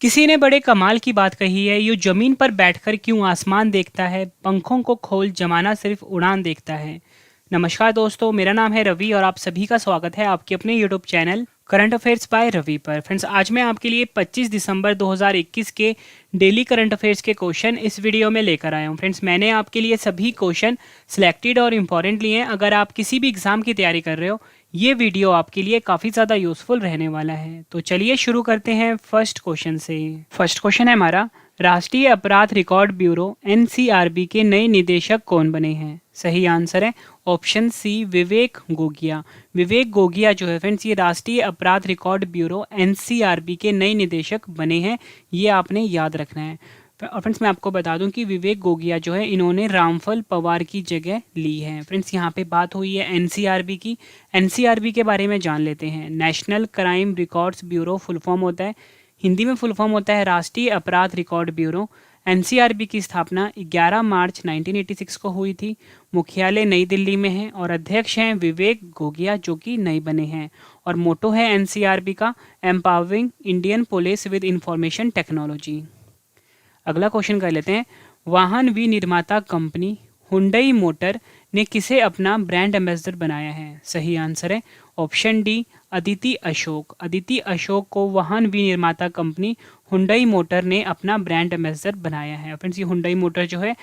किसी ने बड़े कमाल की बात कही है, यूं जमीन पर बैठकर क्यों आसमान देखता है, पंखों को खोल जमाना सिर्फ उड़ान देखता है। नमस्कार दोस्तों, मेरा नाम है रवि और आप सभी का स्वागत है आपके अपने YouTube channel current affairs by Ravi पर। फ्रेंड्स, आज मैं आपके लिए 25 दिसंबर 2021 के डेली करंट अफेयर्स के क्वेश्चन इस वीडियो में लेकर आया हूं। फ्रेंड्स, मैंने आपके लिए सभी क्वेश्चन सिलेक्टेड और इम्पॉर्टेंट लिए हैं। अगर आप किसी भी एग्जाम की तैयारी कर रहे हो, ये वीडियो आपके लिए काफ़ी ज़्यादा यूज़फुल रहने वाला है। तो चलिए शुरू करते हैं फर्स्ट क्वेश्चन से। फर्स्ट क्वेश्चन है हमारा, राष्ट्रीय अपराध रिकॉर्ड ब्यूरो एनसीआरबी के नए निदेशक कौन बने हैं? सही आंसर है ऑप्शन सी, विवेक गोगिया। विवेक गोगिया जो है फ्रेंड्स, ये राष्ट्रीय अपराध रिकॉर्ड ब्यूरो एनसीआरबी के नए निदेशक बने हैं। ये आपने याद रखना है। और फ्रेंड्स, मैं आपको बता दूं कि विवेक गोगिया जो है, इन्होंने रामफल पवार की जगह ली है। फ्रेंड्स, यहाँ पे बात हुई है एनसीआरबी की। एनसीआरबी के बारे में जान लेते हैं। National crime records bureau full form होता है, हिंदी में फुल फॉर्म होता है राष्ट्रीय अपराध रिकॉर्ड ब्यूरो। एनसीआरबी की स्थापना 11 मार्च 1986 को हुई थी। मुख्यालय नई दिल्ली में है और अध्यक्ष हैं विवेक गोगिया, जो कि नए बने हैं। और मोटो है एनसीआरबी का, empowering Indian police with information technology. अगला क्वेश्चन कर लेते हैं। वाहन विनिर्माता कंपनी हुंडई मोटर ने किसे अपना ब्रांड एम्बेसडर बनाया है? सही आंसर है ऑप्शन डी, अदिति अशोक। अदिति अशोक को वाहन विनिर्माता कंपनी हुंडई मोटर ने अपना ब्रांड एम्बेसडर बनाया है। फ्रेंड्स, ये हुंडई मोटर जो है,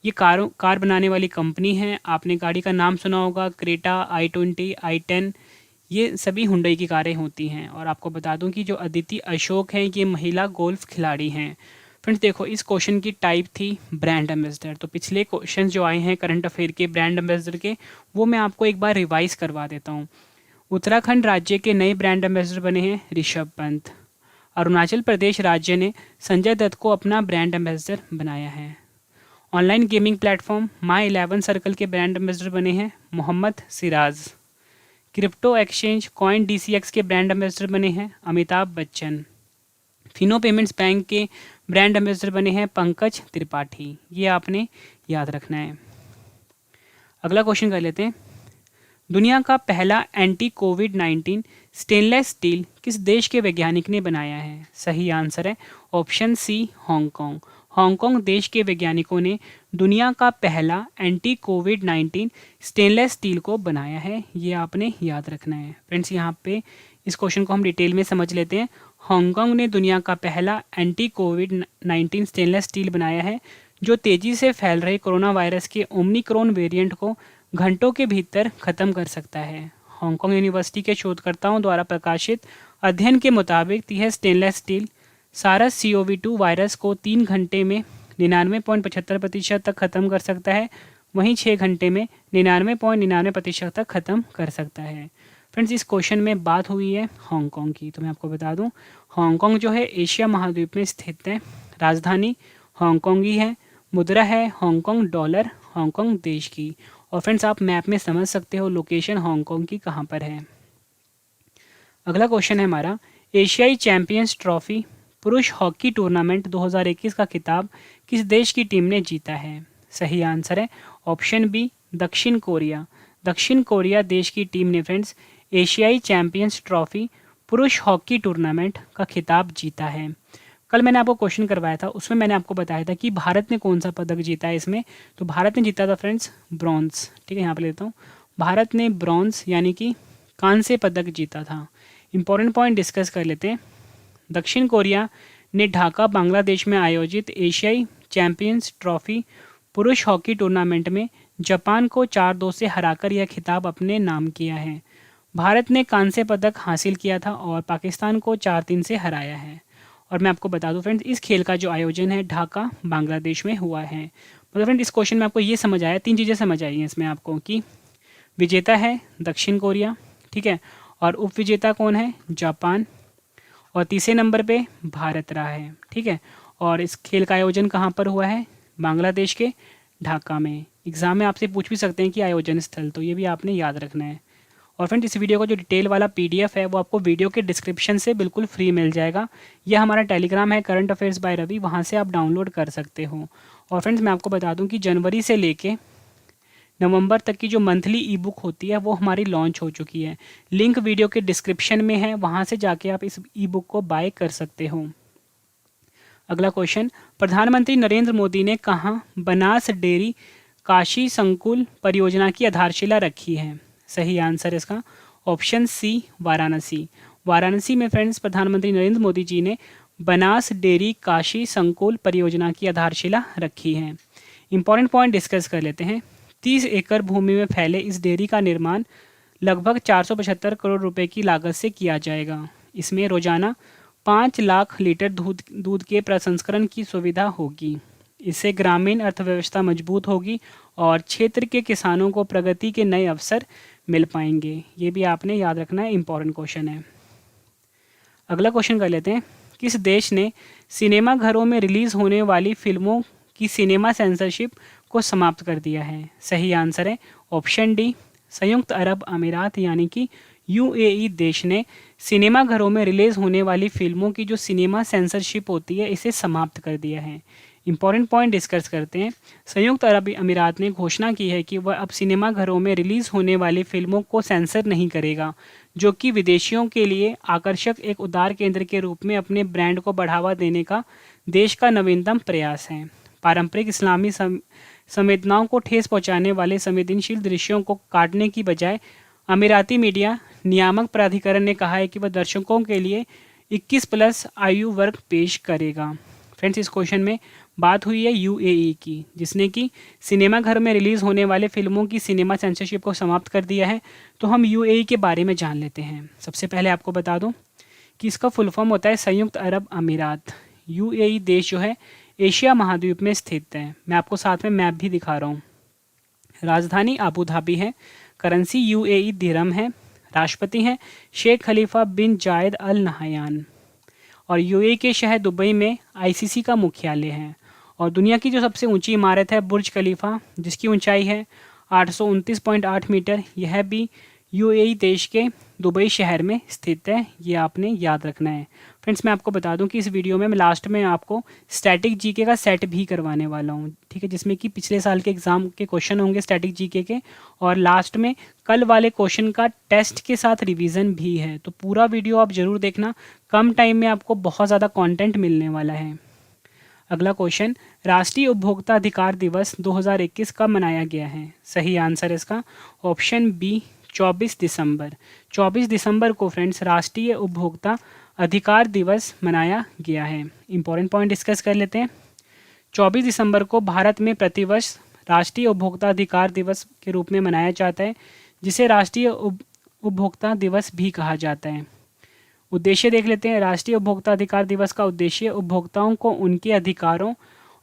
ये कार बनाने वाली कंपनी है। आपने गाड़ी का नाम सुना होगा, क्रेटा, i20, i10, ये सभी हुंडई की कारें होती हैं। और आपको बता दूं कि जो अदिति अशोक हैं, ये महिला गोल्फ खिलाड़ी हैं। फ्रेंड्स देखो, इस क्वेश्चन की टाइप थी ब्रांड एम्बेसडर। तो पिछले क्वेश्चन जो आए हैं करंट अफेयर के ब्रांड एम्बेसडर के, वो मैं आपको एक बार रिवाइज करवा देता हूँ। उत्तराखंड राज्य के नए ब्रांड एम्बेसडर बने हैं ऋषभ पंत। अरुणाचल प्रदेश राज्य ने संजय दत्त को अपना ब्रांड एम्बेसडर बनाया है। Online gaming platform My 11 Circle के ब्रांड एम्बेसडर बने हैं Mohammed Siraj. Crypto exchange Coin DCX के ब्रांड एम्बेसडर बने हैं Amitabh Bachchan. Fino payments bank के ब्रांड एम्बेसडर बने हैं पंकज त्रिपाठी। ये आपने याद रखना है। अगला क्वेश्चन कर लेते हैं। दुनिया का पहला एंटी कोविड-19 स्टेनलेस स्टील किस देश के वैज्ञानिक ने बनाया है? सही आंसर है ऑप्शन सी, हांगकांग। हांगकांग देश के वैज्ञानिकों ने दुनिया का पहला एंटी कोविड-19 स्टेनलेस स्टील को बनाया है। ये आपने याद रखना है। फ्रेंड्स, यहाँ पे इस क्वेश्चन को हम डिटेल में समझ लेते हैं। हांगकांग ने दुनिया का पहला एंटी कोविड-19 स्टेनलेस स्टील बनाया है, जो तेज़ी से फैल रहे कोरोना वायरस के ओमिक्रॉन वेरिएंट को घंटों के भीतर ख़त्म कर सकता है। हांगकांग यूनिवर्सिटी के शोधकर्ताओं द्वारा प्रकाशित अध्ययन के मुताबिक यह स्टेनलेस स्टील सारस CoV-2 वायरस को 3 घंटे में 99.75% तक ख़त्म कर सकता है, वहीं 6 घंटे में 99.99% तक ख़त्म कर सकता है। फ्रेंड्स, इस क्वेश्चन में बात हुई है हांगकांग की। तो मैं आपको बता दूं, हांगकांग जो है एशिया महाद्वीप में स्थित है। राजधानी हांगकांग ही है। मुद्रा है हांगकांग डॉलर, हांगकांग देश की। और फ्रेंड्स, आप मैप में समझ सकते हो लोकेशन हांगकांग की कहाँ पर है। अगला क्वेश्चन है हमारा, एशियाई चैंपियंस ट्रॉफी पुरुष हॉकी टूर्नामेंट 2021 का खिताब किस देश की टीम ने जीता है? सही आंसर है ऑप्शन बी, दक्षिण कोरिया। दक्षिण कोरिया देश की टीम ने फ्रेंड्स एशियाई चैंपियंस ट्रॉफी पुरुष हॉकी टूर्नामेंट का खिताब जीता है। कल मैंने आपको क्वेश्चन करवाया था, उसमें मैंने आपको बताया था कि भारत ने कौन सा पदक जीता है इसमें। तो भारत ने जीता था फ्रेंड्स ब्रॉन्ज। ठीक है, यहाँ पे लेता हूँ, भारत ने ब्रॉन्ज यानी कि कांस्य पदक जीता था। इंपॉर्टेंट पॉइंट डिस्कस कर लेते हैं। दक्षिण कोरिया ने ढाका बांग्लादेश में आयोजित एशियाई चैंपियंस ट्रॉफी पुरुष हॉकी टूर्नामेंट में जापान को 4-2 से हराकर यह खिताब अपने नाम किया है। भारत ने कांस्य पदक हासिल किया था और पाकिस्तान को 4-3 से हराया है। और मैं आपको बता दूं फ्रेंड्स, इस खेल का जो आयोजन है ढाका बांग्लादेश में हुआ है। मतलब फ्रेंड, इस क्वेश्चन में आपको ये समझ आया, 3 चीज़ें समझ आई हैं इसमें आपको, कि विजेता है दक्षिण कोरिया, ठीक है, और उपविजेता कौन है? जापान, और तीसरे नंबर पे भारत रहा है। ठीक है, और इस खेल का आयोजन कहाँ पर हुआ है? बांग्लादेश के ढाका में। एग्जाम में आपसे पूछ भी सकते हैं कि आयोजन स्थल, तो ये भी आपने याद रखना है। और फ्रेंड, इस वीडियो का जो डिटेल वाला PDF है वो आपको वीडियो के डिस्क्रिप्शन से बिल्कुल फ्री मिल जाएगा। यह हमारा टेलीग्राम है करंट अफेयर्स बाय रवि, वहाँ से आप डाउनलोड कर सकते हो। और फ्रेंड्स, मैं आपको बता दूं कि जनवरी से लेके नवंबर तक की जो मंथली ई बुक होती है वो हमारी लॉन्च हो चुकी है। लिंक वीडियो के डिस्क्रिप्शन में है, वहाँ से जाके आप इस ई बुक को बाय कर सकते हो। अगला क्वेश्चन, प्रधानमंत्री नरेंद्र मोदी ने कहाँ बनास डेयरी काशी संकुल परियोजना की आधारशिला रखी है? सही आंसर इसका ऑप्शन सी, वाराणसी। वाराणसी में फ्रेंड्स प्रधानमंत्री नरेंद्र मोदी जी ने बनास डेयरी काशी संकुल परियोजना की आधारशिला रखी है। इंपॉर्टेंट पॉइंट डिस्कस कर लेते हैं। 30 एकड़ भूमि में फैले इस डेयरी का निर्माण लगभग 475 करोड़ रुपए की लागत से किया जाएगा। इसमें रोजाना 5 लाख लीटर दूध के प्रसंस्करण की सुविधा होगी। इससे ग्रामीण अर्थव्यवस्था मजबूत होगी और क्षेत्र के किसानों को प्रगति के नए अवसर मिल पाएंगे। ये भी आपने याद रखना है, इंपॉर्टेंट क्वेश्चन है। अगला क्वेश्चन कर लेते हैं, किस देश ने सिनेमा घरों में रिलीज होने वाली फिल्मों की सिनेमा सेंसरशिप को समाप्त कर दिया है? सही आंसर है ऑप्शन डी, संयुक्त अरब अमीरात यानी कि यूएई देश ने सिनेमा घरों में रिलीज होने वाली फिल्मों की जो सिनेमा सेंसरशिप होती है इसे समाप्त कर दिया है। इंपॉर्टेंट पॉइंट डिस्कस करते हैं। संयुक्त अरब अमीरात ने घोषणा की है कि वह अब सिनेमा घरों में रिलीज होने वाली फिल्मों को सेंसर नहीं करेगा, जो कि विदेशियों के लिए आकर्षक एक उदार केंद्र के रूप में अपने ब्रांड को बढ़ावा देने का देश का नवीनतम प्रयास है। पारंपरिक इस्लामी संवेदनाओं को ठेस पहुंचाने वाले संवेदनशील दृश्यों को काटने की बजाय अमीराती मीडिया नियामक प्राधिकरण ने कहा है कि वह दर्शकों के लिए 21+ आयु वर्ग पेश करेगा। फ्रेंड्स, इस क्वेश्चन में बात हुई है यूएई की, जिसने कि सिनेमा घर में रिलीज होने वाले फिल्मों की सिनेमा सेंसरशिप को समाप्त कर दिया है। तो हम यूएई के बारे में जान लेते हैं। सबसे पहले आपको बता दूं कि इसका फुल फॉर्म होता है संयुक्त अरब अमीरात। यूएई देश जो है एशिया महाद्वीप में स्थित है। मैं आपको साथ में मैप भी दिखा रहा हूँ। राजधानी अबू धाबी है, करेंसी यूएई दिरहम है, राष्ट्रपति हैं शेख खलीफा बिन जायद अल नहयान, और यूएई के शहर दुबई में आईसीसी का मुख्यालय है। और दुनिया की जो सबसे ऊंची इमारत है बुर्ज खलीफा, जिसकी ऊंचाई है 829.8 मीटर, यह भी यूएई देश के दुबई शहर में स्थित है। ये आपने याद रखना है। फ्रेंड्स, मैं आपको बता दूं कि इस वीडियो में मैं लास्ट में आपको स्टैटिक जीके का सेट भी करवाने वाला हूं, ठीक है, जिसमें कि पिछले साल के एग्जाम के क्वेश्चन होंगे स्टैटिक जीके के, और लास्ट में कल वाले क्वेश्चन का टेस्ट के साथ रिवीजन भी है। तो पूरा वीडियो आप जरूर देखना, कम टाइम में आपको बहुत ज़्यादा कॉन्टेंट मिलने वाला है। अगला क्वेश्चन, राष्ट्रीय उपभोक्ता अधिकार दिवस 2021 कब मनाया गया है? सही आंसर इसका ऑप्शन बी, 24 दिसंबर। 24 दिसंबर को फ्रेंड्स राष्ट्रीय उपभोक्ता अधिकार दिवस मनाया गया है। इंपॉर्टेंट पॉइंट डिस्कस कर लेते हैं। 24 दिसंबर को भारत में प्रतिवर्ष राष्ट्रीय उपभोक्ता अधिकार दिवस के रूप में मनाया जाता है, जिसे राष्ट्रीय उपभोक्ता दिवस भी कहा जाता है। उद्देश्य देख लेते हैं। राष्ट्रीय उपभोक्ता अधिकार दिवस का उद्देश्य उपभोक्ताओं को उनके अधिकारों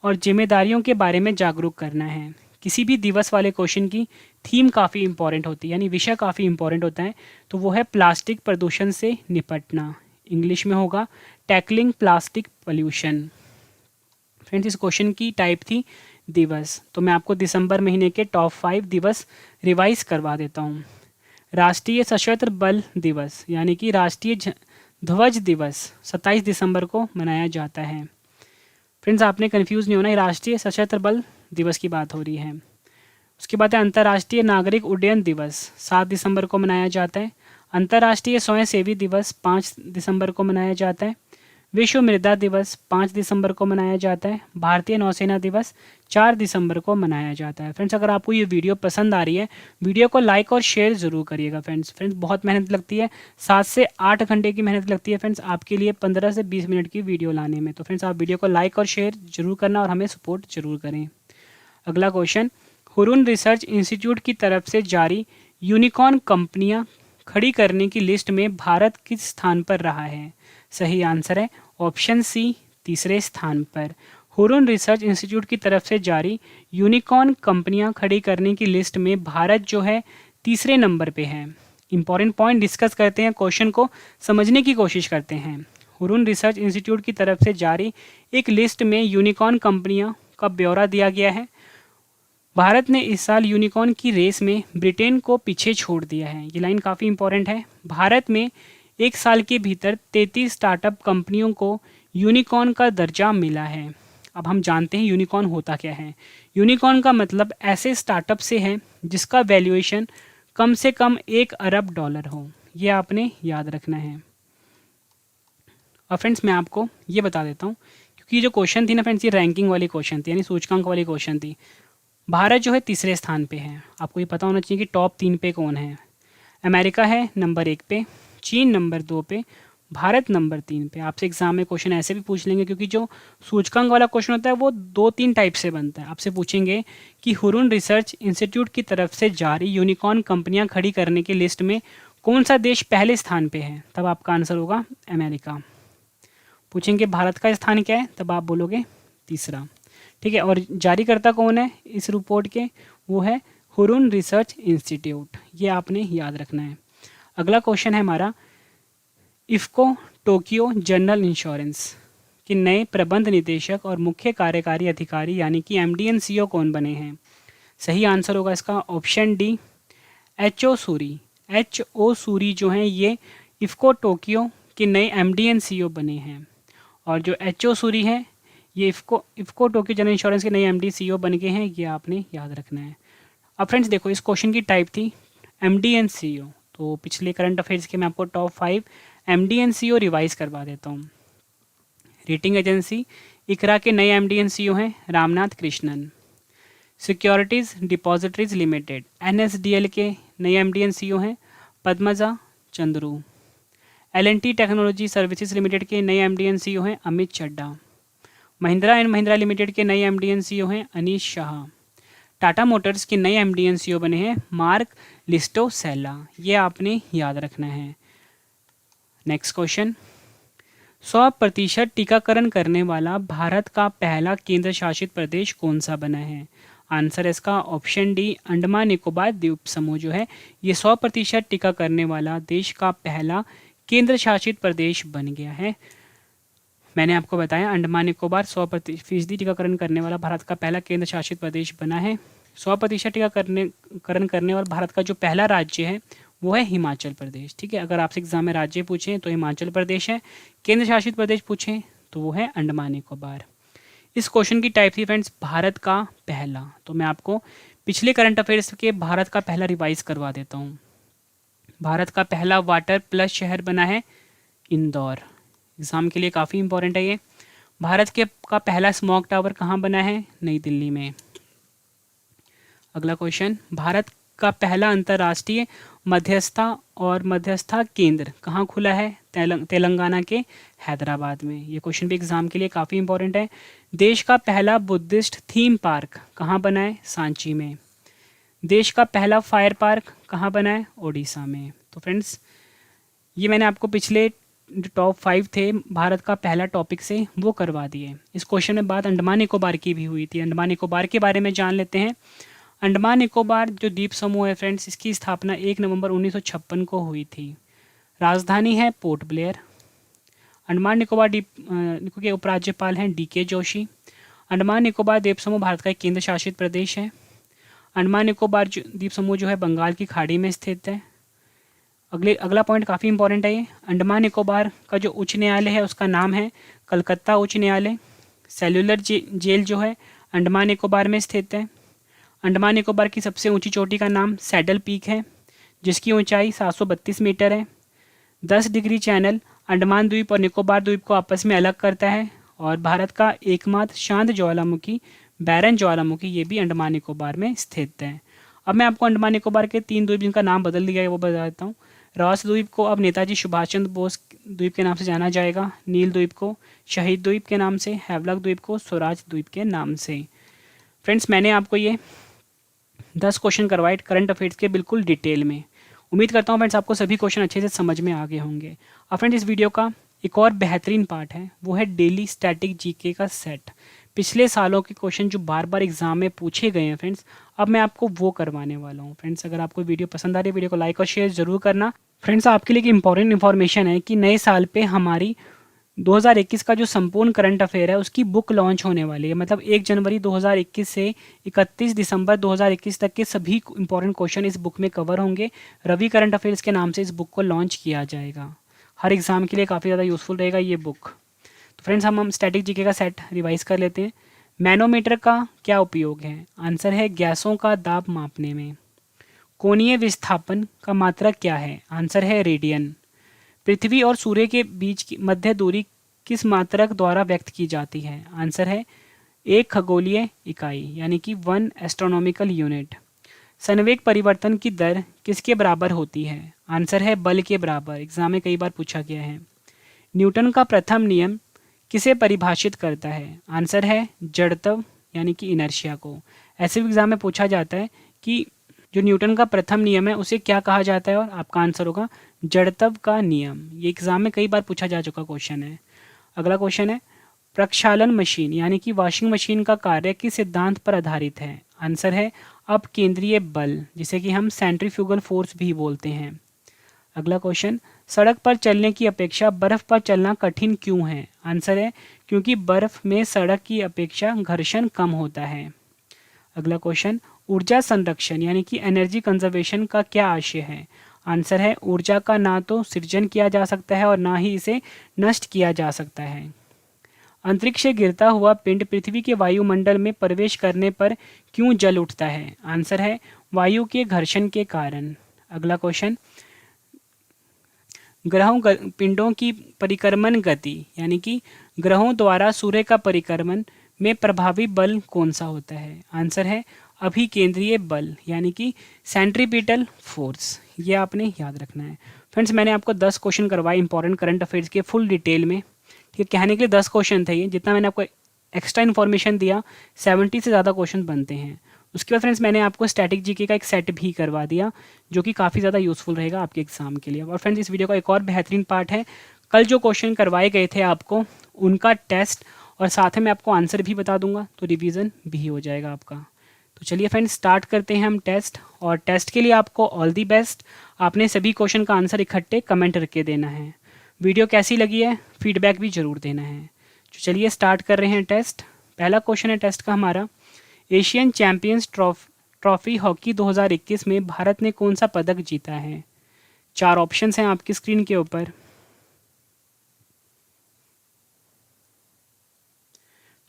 और जिम्मेदारियों के बारे में जागरूक करना है। किसी भी दिवस वाले क्वेश्चन की थीम काफ़ी इंपॉर्टेंट होती है, यानी विषय काफ़ी इंपॉर्टेंट होता है। तो वो है प्लास्टिक प्रदूषण से निपटना, इंग्लिश में होगा टैकलिंग प्लास्टिक पोल्यूशन। फ्रेंड्स, इस क्वेश्चन की टाइप थी दिवस। तो मैं आपको दिसंबर महीने के टॉप 5 दिवस रिवाइज करवा देता हूँ। राष्ट्रीय सशस्त्र बल दिवस यानी कि राष्ट्रीय ध्वज दिवस 27 दिसंबर को मनाया जाता है। फ्रेंड्स, आपने कंफ्यूज नहीं होना, ये राष्ट्रीय सशस्त्र बल दिवस की बात हो रही है। उसके बाद है अंतर्राष्ट्रीय नागरिक उड्डयन दिवस 7 दिसंबर को मनाया जाता है। अंतर्राष्ट्रीय स्वयंसेवी दिवस 5 दिसंबर को मनाया जाता है। विश्व मृदा दिवस 5 दिसंबर को मनाया जाता है। भारतीय नौसेना दिवस 4 दिसंबर को मनाया जाता है। फ्रेंड्स, अगर आपको ये वीडियो पसंद आ रही है, वीडियो को लाइक और शेयर जरूर करिएगा। फ्रेंड्स, बहुत मेहनत लगती है, 7 से 8 घंटे की मेहनत लगती है फ्रेंड्स आपके लिए 15 से 20 मिनट की वीडियो लाने में। तो फ्रेंड्स, आप वीडियो को लाइक और शेयर जरूर करना और हमें सपोर्ट जरूर करें। अगला क्वेश्चन, हुरुन रिसर्च इंस्टीट्यूट की तरफ से जारी यूनिकॉर्न कंपनियां खड़ी करने की लिस्ट में भारत किस स्थान पर रहा है? सही आंसर है ऑप्शन सी, तीसरे स्थान पर। हुरुन रिसर्च इंस्टीट्यूट की तरफ से जारी यूनिकॉर्न कंपनियां खड़ी करने की लिस्ट में भारत जो है तीसरे नंबर पे है। इंपॉर्टेंट पॉइंट डिस्कस करते हैं, क्वेश्चन को समझने की कोशिश करते हैं। हुरुन रिसर्च इंस्टीट्यूट की तरफ से जारी एक लिस्ट में यूनिकॉर्न कंपनियां का ब्यौरा दिया गया है। भारत ने इस साल यूनिकॉर्न की रेस में ब्रिटेन को पीछे छोड़ दिया है। ये लाइन काफ़ी इंपॉर्टेंट है। भारत में एक साल के भीतर 33 स्टार्टअप कंपनियों को यूनिकॉर्न का दर्जा मिला है। अब हम जानते हैं यूनिकॉर्न होता क्या है। यूनिकॉर्न का मतलब ऐसे स्टार्टअप से है जिसका वैल्यूएशन कम से कम 1 अरब डॉलर हो। ये आपने याद रखना है। और फ्रेंड्स, मैं आपको ये बता देता हूँ, क्योंकि क्योंकि जो क्वेश्चन थी ना फ्रेंड्स, ये रैंकिंग वाली क्वेश्चन थी, यानी सूचकांक वाली क्वेश्चन थी। भारत जो है तीसरे स्थान पे है। आपको ये पता होना चाहिए कि टॉप 3 पे कौन है। अमेरिका है नंबर 1 पे, चीन नंबर 2 पे, भारत नंबर 3 पे। आपसे एग्जाम में क्वेश्चन ऐसे भी पूछ लेंगे, क्योंकि जो सूचकांक वाला क्वेश्चन होता है वो 2-3 टाइप से बनता है। आपसे पूछेंगे कि हुरुन रिसर्च इंस्टीट्यूट की तरफ से जारी यूनिकॉर्न कंपनियां खड़ी करने की लिस्ट में कौन सा देश पहले स्थान पे है, तब आपका आंसर होगा अमेरिका। पूछेंगे भारत का स्थान क्या है, तब आप बोलोगे तीसरा। ठीक है, और जारीकर्ता कौन है इस रिपोर्ट के, वो है हुरुन रिसर्च इंस्टीट्यूट। ये आपने याद रखना है। अगला क्वेश्चन है हमारा, इफ्को टोक्यो जनरल इंश्योरेंस के नए प्रबंध निदेशक और मुख्य कार्यकारी अधिकारी यानी कि एमडी एंड सीईओ कौन बने हैं। सही आंसर होगा इसका option D, HO. Suri. HO. Suri जो हैं ये इफ्को टोक्यो के नए एमडी एंड सीईओ बने हैं। और जो एच.ओ. सूरी है ये इफ्को टोक्यो जनरल इंश्योरेंस के नए एमडी सीईओ बन गए हैं। ये आपने याद रखना है। अब फ्रेंड्स देखो, इस क्वेश्चन की टाइप थी एमडी एंड सीईओ। तो पिछले करंट अफेयर्स के मैं आपको top 5 MD and CEO revise करवा देता हूँ। रेटिंग एजेंसी इकरा के नए एमडी एंड सीईओ हैं Ramnath Krishnan. Securities depositories limited NSDL के नए एमडी एंड सीईओ हैं Padmaja Chandru. L&T technology services limited के नए एमडी एंड सीईओ हैं अमित चड्डा। महिंद्रा एंड महिंद्रा लिमिटेड के नए एमडी एंड सीईओ हैं अनीश शाह। टाटा मोटर्स के नए एमडी एंड सीईओ बने हैं मार्क लिस्टोसेला। ये आपने याद रखना है। नेक्स्ट क्वेश्चन, 100% टीकाकरण करने वाला भारत का पहला केंद्र शासित प्रदेश कौन सा बना है। आंसर इसका ऑप्शन डी, अंडमान निकोबार द्वीप समूह जो है ये 100% टीका करने वाला देश का पहला केंद्र शासित प्रदेश बन गया है। मैंने आपको बताया अंडमान निकोबार 100% टीकाकरण करने वाला भारत का पहला केंद्र शासित प्रदेश बना है। 100% टीकाकरण करने वाला भारत का जो पहला राज्य है वो है हिमाचल प्रदेश। ठीक है, अगर आपसे एग्जाम में राज्य पूछें तो हिमाचल प्रदेश है, केंद्र शासित प्रदेश पूछें तो वो है अंडमान निकोबार। इस क्वेश्चन की टाइप थी फ्रेंड्स भारत का पहला। तो मैं आपको पिछले करंट अफेयर्स के भारत का पहला रिवाइज करवा देता हूँ। भारत का पहला वाटर प्लस शहर बना है इंदौर। एग्ज़ाम के लिए काफ़ी इंपॉर्टेंट है ये। भारत का पहला स्मॉग टावर कहाँ बना है, नई दिल्ली में। अगला क्वेश्चन, भारत का पहला अंतर्राष्ट्रीय मध्यस्थता केंद्र कहाँ खुला है, तेलंगाना के हैदराबाद में। ये क्वेश्चन भी एग्जाम के लिए काफ़ी इंपॉर्टेंट है। देश का पहला बुद्धिस्ट थीम पार्क कहाँ बना है, सांची में। देश का पहला फायर पार्क कहाँ बना है, ओडिशा में। तो फ्रेंड्स ये मैंने आपको पिछले जो टॉप 5 थे भारत का पहला टॉपिक से वो करवा दिए। इस क्वेश्चन में बात अंडमान निकोबार की भी हुई थी। अंडमान निकोबार के बारे में जान लेते हैं। अंडमान निकोबार जो द्वीप समूह है फ्रेंड्स, इसकी स्थापना 1 नवंबर 1956 को हुई थी। राजधानी है पोर्ट ब्लेयर। अंडमान निकोबार द्वीप के उपराज्यपाल हैं DK जोशी। अंडमान निकोबार द्वीप समूह भारत का एक केंद्र शासित प्रदेश है। अंडमान निकोबार द्वीप समूह जो है बंगाल की खाड़ी में स्थित है। अगला पॉइंट काफ़ी इंपॉर्टेंट है ये। अंडमान निकोबार का जो उच्च न्यायालय है उसका नाम है कलकत्ता उच्च न्यायालय। सेल्युलर जेल जो है अंडमान निकोबार में स्थित है। अंडमान निकोबार की सबसे ऊंची चोटी का नाम सैडल पीक है, जिसकी ऊंचाई 732 मीटर है। 10 डिग्री चैनल अंडमान द्वीप और निकोबार द्वीप को आपस में अलग करता है। और भारत का एकमात्र शांत ज्वालामुखी बैरन ज्वालामुखी ये भी अंडमान निकोबार में स्थित है। अब मैं आपको अंडमान निकोबार के 3 द्वीप जिनका नाम बदल दिया है वो बता देता हूँ। रॉस द्वीप को अब नेताजी सुभाष चंद्र बोस द्वीप के नाम से जाना जाएगा। नील द्वीप को शहीद द्वीप के नाम से, हैवलॉक द्वीप को स्वराज द्वीप के नाम से। फ्रेंड्स मैंने आपको ये 10 क्वेश्चन करवाए करंट अफेयर्स के बिल्कुल डिटेल में। उम्मीद करता हूँ फ्रेंड्स आपको सभी क्वेश्चन अच्छे से समझ में आ गए होंगे। अब फ्रेंड्स इस वीडियो का एक और बेहतरीन पार्ट है, वो है डेली स्टैटिक जीके का सेट। पिछले सालों के क्वेश्चन जो बार बार एग्जाम में पूछे गए हैं फ्रेंड्स, अब मैं आपको वो करवाने वाला हूँ। फ्रेंड्स अगर आपको वीडियो पसंद आ रही है वीडियो को लाइक और शेयर जरूर करना। फ्रेंड्स आपके लिए एक इंपॉर्टेंट इन्फॉर्मेशन है कि नए साल पे हमारी 2021 का जो संपूर्ण करंट अफेयर है उसकी बुक लॉन्च होने वाली है। मतलब 1 जनवरी 2021 से 31 दिसंबर 2021 तक के सभी इंपॉर्टेंट क्वेश्चन इस बुक में कवर होंगे। रवि करंट अफेयर्स के नाम से इस बुक को लॉन्च किया जाएगा। हर एग्जाम के लिए काफ़ी ज़्यादा यूजफुल रहेगा ये बुक। तो फ्रेंड्स हम स्टैटिक जीके का सेट रिवाइज कर लेते हैं। मैनोमीटर का क्या उपयोग है, आंसर है गैसों का दाब मापने में। कोणीय विस्थापन का मात्रक क्या है, आंसर है रेडियन। पृथ्वी और सूर्य के बीच की मध्य दूरी किस मात्रक द्वारा व्यक्त की जाती है? आंसर है 1 खगोलीय इकाई यानी कि 1 एस्ट्रोनॉमिकल यूनिट। संवेग परिवर्तन की दर किसके बराबर होती है? आंसर है बल के बराबर। एग्जाम में कई बार पूछा गया है। न्यूटन का प्रथम नियम किसे परिभाषित करता है? आंसर है जड़त्व यानी कि इनर्शिया को। ऐसे भी एग्जाम में पूछा जाता है कि जो न्यूटन का प्रथम नियम है उसे क्या कहा जाता है, और आपका आंसर होगा जड़त्व का नियम। ये एग्जाम में कई बार पूछा जा चुका क्वेश्चन है। अगला क्वेश्चन है प्रक्षालन मशीन यानी कि वॉशिंग मशीन का कार्य किस सिद्धांत पर आधारित है? आंसर है अपकेंद्रीय बल, जिसे कि हम सेंट्रीफ्यूगल फोर्स भी बोलते हैं। अगला क्वेश्चन सड़क पर चलने की अपेक्षा बर्फ पर चलना कठिन क्यों है? आंसर है क्योंकि बर्फ में सड़क की अपेक्षा घर्षण कम होता है। अगला क्वेश्चन ऊर्जा संरक्षण यानी कि एनर्जी कंजर्वेशन का क्या आशय है? आंसर है ऊर्जा का ना तो सृजन किया जा सकता है और ना ही इसे नष्ट किया जा सकता है। अंतरिक्ष से गिरता हुआ पिंड पृथ्वी के वायुमंडल में प्रवेश करने पर क्यों जल उठता है? आंसर है वायु के घर्षण के कारण। अगला क्वेश्चन पिंडों की परिक्रमण गति यानी कि ग्रहों द्वारा सूर्य का परिक्रमण में प्रभावी बल कौन सा होता है? आंसर है अभिकेंद्रीय बल यानी कि सेंट्रीपिटल फोर्स। ये आपने याद रखना है। फ्रेंड्स, मैंने आपको 10 क्वेश्चन करवाए इंपॉर्टेंट करंट अफेयर्स के फुल डिटेल में। ठीक है, कहने के लिए 10 क्वेश्चन थे ये। जितना मैंने आपको एक्स्ट्रा इन्फॉर्मेशन दिया 70 से ज़्यादा क्वेश्चन बनते हैं। उसके बाद फ्रेंड्स मैंने आपको स्टैटिक जीके का एक सेट भी करवा दिया जो कि काफ़ी ज़्यादा यूज़फुल रहेगा आपके एग्जाम के लिए। और फ्रेंड्स इस वीडियो का एक और बेहतरीन पार्ट है, कल जो क्वेश्चन करवाए गए थे आपको उनका टेस्ट और साथ में आपको आंसर भी बता दूंगा, तो रिवीजन भी हो जाएगा आपका। तो चलिए फ्रेंड्स स्टार्ट करते हैं हम टेस्ट। और टेस्ट के लिए आपको ऑल दी बेस्ट। आपने सभी क्वेश्चन का आंसर इकट्ठे कमेंट करके देना है। वीडियो कैसी लगी है फीडबैक भी ज़रूर देना है। तो चलिए स्टार्ट कर रहे हैं टेस्ट। पहला क्वेश्चन है टेस्ट का हमारा, एशियन चैंपियंस ट्रॉफी हॉकी 2021 में भारत ने कौन सा पदक जीता है? 4 ऑप्शंस हैं आपकी स्क्रीन के ऊपर।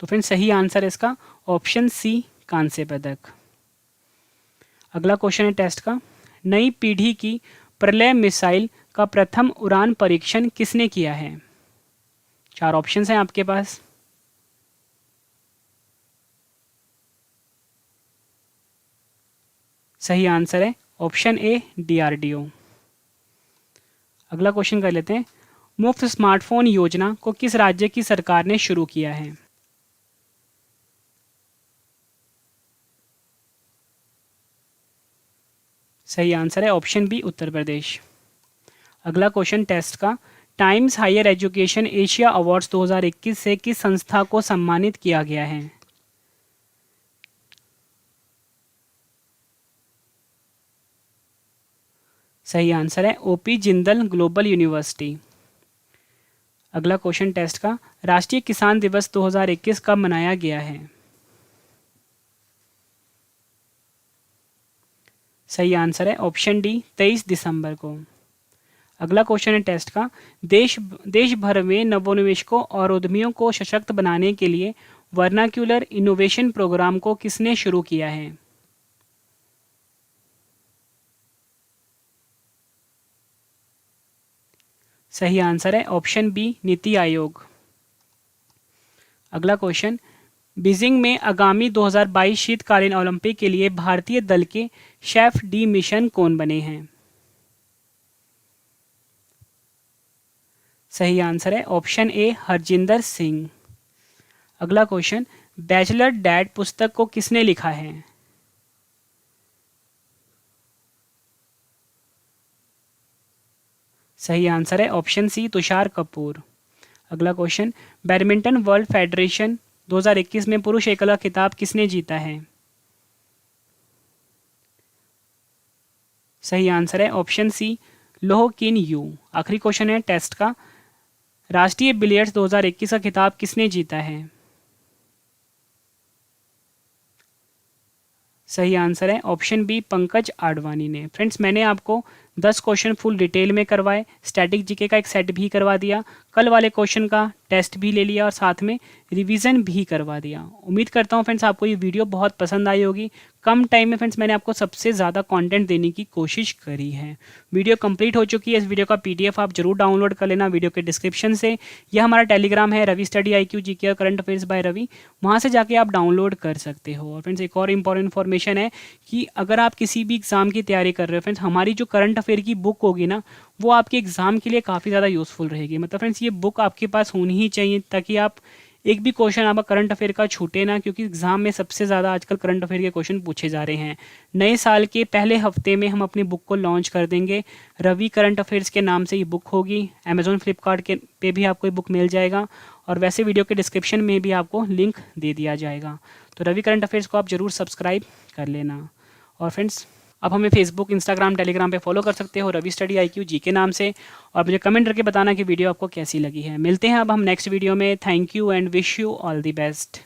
तो फ्रेंड्स सही आंसर है इसका ऑप्शन सी, कांस्य पदक। अगला क्वेश्चन है टेस्ट का, नई पीढ़ी की प्रलय मिसाइल का प्रथम उड़ान परीक्षण किसने किया है? 4 ऑप्शंस हैं आपके पास। सही आंसर है ऑप्शन ए, डीआरडीओ। अगला क्वेश्चन कर लेते हैं, मुफ्त स्मार्टफोन योजना को किस राज्य की सरकार ने शुरू किया है? सही आंसर है ऑप्शन बी, उत्तर प्रदेश। अगला क्वेश्चन टेस्ट का, Times Higher Education Asia Awards 2021 से किस संस्था को सम्मानित किया गया है? सही आंसर है ओपी जिंदल ग्लोबल यूनिवर्सिटी। अगला क्वेश्चन टेस्ट का, राष्ट्रीय किसान दिवस 2021 कब मनाया गया है? सही आंसर है ऑप्शन डी, 23 दिसंबर को। अगला क्वेश्चन है टेस्ट का, देश भर में नवोन्मेषकों और उद्यमियों को सशक्त बनाने के लिए वर्नाक्यूलर इनोवेशन प्रोग्राम को किसने शुरू किया है? सही आंसर है ऑप्शन बी, नीति आयोग। अगला क्वेश्चन, बीजिंग में आगामी 2022 शीतकालीन ओलंपिक के लिए भारतीय दल के शेफ डी मिशन कौन बने हैं? सही आंसर है ऑप्शन ए, हरजिंदर सिंह। अगला क्वेश्चन, बैचलर डैड पुस्तक को किसने लिखा है? सही आंसर है ऑप्शन सी, तुषार कपूर। अगला क्वेश्चन, बैडमिंटन वर्ल्ड फेडरेशन 2021 में पुरुष एकल खिताब किसने जीता है? सही आंसर है ऑप्शन सी, लोह किन यू। आखिरी क्वेश्चन है टेस्ट का, राष्ट्रीय बिलियर्ड्स 2021 का खिताब किसने जीता है? सही आंसर है ऑप्शन बी, पंकज आडवाणी ने। फ्रेंड्स मैंने आपको 10 क्वेश्चन फुल डिटेल में करवाए, स्टैटिक जीके का एक सेट भी करवा दिया, कल वाले क्वेश्चन का टेस्ट भी ले लिया और साथ में रिवीजन भी करवा दिया। उम्मीद करता हूँ फ्रेंड्स आपको ये वीडियो बहुत पसंद आई होगी। कम टाइम में फ्रेंड्स मैंने आपको सबसे ज़्यादा कंटेंट देने की कोशिश करी है। वीडियो कंप्लीट हो चुकी है। इस वीडियो का पीडीएफ आप जरूर डाउनलोड कर लेना वीडियो के डिस्क्रिप्शन से। यह हमारा टेलीग्राम है, रवि स्टडी IQ जीके और करंट अफेयर्स बाय रवि। वहाँ से जाके आप डाउनलोड कर सकते हो। और फ्रेंड्स एक और इंपॉर्टेंट इन्फॉर्मेशन है कि अगर आप किसी भी एग्ज़ाम की तैयारी कर रहे हो फ्रेंड्स, हमारी जो करंट अफेयर की बुक होगी ना, वो आपके एग्ज़ाम के लिए काफ़ी ज़्यादा यूज़फुल रहेगी। मतलब फ्रेंड्स ये बुक आपके पास होनी ही चाहिए ताकि आप एक भी क्वेश्चन आपका करंट अफेयर का छूटे ना, क्योंकि एग्जाम में सबसे ज़्यादा आजकल करंट अफेयर के क्वेश्चन पूछे जा रहे हैं। नए साल के पहले हफ्ते में हम अपनी बुक को लॉन्च कर देंगे। रवि करंट अफेयर्स के नाम से ये बुक होगी। अमेजोन फ्लिपकार्ट के पे भी आपको ये बुक मिल जाएगा और वैसे वीडियो के डिस्क्रिप्शन में भी आपको लिंक दे दिया जाएगा। तो रवि करंट अफेयर्स को आप ज़रूर सब्सक्राइब कर लेना। और फ्रेंड्स अब हमें फेसबुक, इंस्टाग्राम, टेलीग्राम पे फॉलो कर सकते हो रवि स्टडी IQ जी के नाम से। और मुझे कमेंट करके बताना कि वीडियो आपको कैसी लगी है। मिलते हैं अब हम नेक्स्ट वीडियो में। Thank you and wish you all the best.